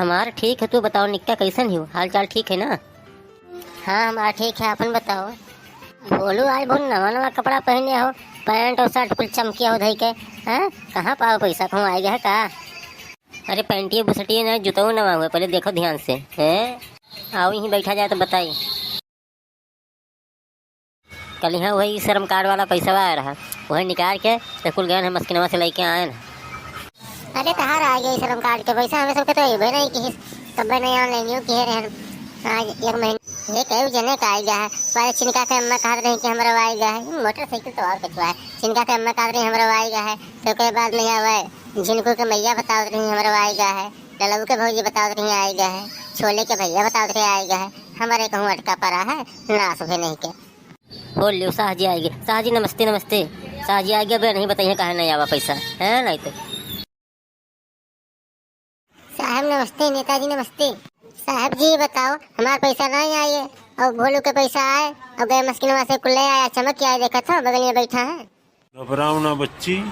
हमारा ठीक है, तू बताओ निक्का कैसन हो, हाल चाल ठीक है ना? हाँ हमारा ठीक है, अपन बताओ। बोलू आज बहुत नवा नवा कपड़ा पहने हो, पैंट और शर्ट कुल चमकिया हो धई के। हैं कहाँ पाओ पैसा, कहूँ आए गया है का? अरे पैंटिए बुसटिए ना जुताऊ नवा हुआ, पहले देखो ध्यान से है। आओ यहीं बैठा जाए तो बताई। कल यहाँ वही श्रम कार्ड वाला पैसा आया रहा, वही निकाल के तो कुल गए मस्किनवा से लेके आए ना। अरे तहार आ गया श्रम कार्ड के पैसा, हमें सबके तो अबे नहीं कि तब नहीं ऑनलाइन किए रहे। आज एक महीने ये कई जने का आ गया है। पहले चिनका के अम्मा कहा रही कि हमारा आ गया है, मोटरसाइकिल तो और कचवा है। चिनका के अम्मा कहा रही हमारा आ गया है, तो के बाद नहीं आवे। जिनको के मैया बता रही हमारा आ गया है, ललऊ के भौजी बता रही आ गया है, छोले के भैया बता रहे आ गया है। हमारे कहूँ अटका पड़ा है नाश भी नहीं के। बोल लियो शाह जी आएगी। शाह जी नमस्ते नमस्ते। शाह जी आ गया बे, नहीं बताइए कहा नहीं आवा पैसा है नहीं तो। साहब नमस्ते, नेताजी नमस्ते। साहब जी बताओ, हमारा पैसा नहीं आए और भोलू के पैसा आए और गए मस्किनवा से कुल्ले आया, चमक आया, देखा था बगल में बैठा है। घबराओ ना बच्ची।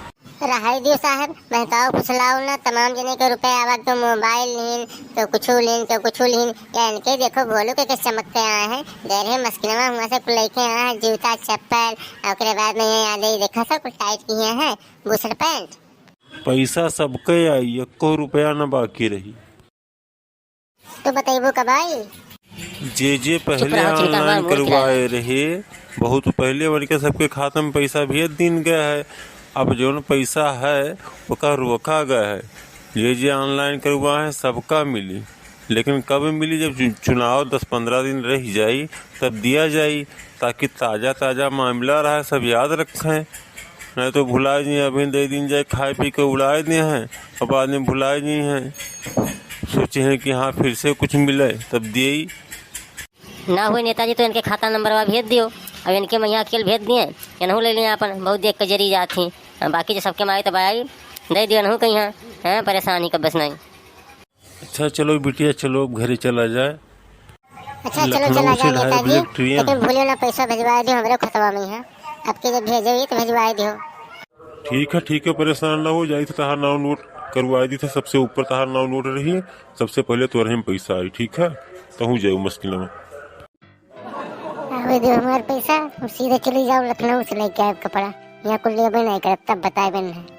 रहाई दियो साहब, बहकाओ फुसलाओ ना। तमाम जने के रुपए आवा तो मोबाइल लीन तो कुछ लीन तो कुछ लीन। या इनके देखो भोलू के चमक के आए हैं, गहरे मस्किनवा हुआ से कुल लेके आए हैं, जूता चप्पल और उसके बाद में ये आदे देखा था कुछ टाइट किए हैं, बुशर्ट पैंट। पैसा सबके आई, 1 रुपया न बाकी रही। तो बताइबो कब आई? जे पहले ऑनलाइन करवाए रहे, बहुत पहले बल्कि सबके खाता में पैसा भेज दिन गया है। अब जो पैसा है उसका रोका गया है। जे ऑनलाइन करवाए सबका मिली, लेकिन कब मिली? जब चुनाव 10-15 दिन रह जाई तब दिया जाई, ताकि ताज़ा ताज़ा मामला रहा, सब याद रखें। नहीं तो भुला जी, अभी दे दिन जाए खाए पी के उड़ाए दिए हैं और बाद में भुलाए जी हैं। सोचे हैं कि हाँ फिर से कुछ मिले तब दिए ना हुए नेताजी तो इनके खाता नंबर भेज दियो। अब इनके मैं यहाँ अकेले भेज दिए, इनहू ले लिया अपन, बहुत देख के जरी जाती। बाकी जो सबके माई तो भाई दे दियो, इनहू कहीं हैं परेशानी का बस नहीं। अच्छा चलो बिटिया, चलो घरे चला जाए। अच्छा चलो चला जाए नेताजी, लेकिन भूलियो ना पैसा भिजवा दियो, हमारे खतवा में है। आपके जब भेजोगी तो भिजवा दियो। ठीक है, परेशान ना हो जाए। तो तहार नाव नोट करवा दी थे, सबसे ऊपर तहार नाव नोट रही, सबसे पहले तोहरे में पैसा आई। ठीक है, तो जाओ मुश्किल में हमारे पैसा सीधे चली जाओ लखनऊ से लेके आए कपड़ा, यहाँ कुल ले नहीं कर तब बताए बन है।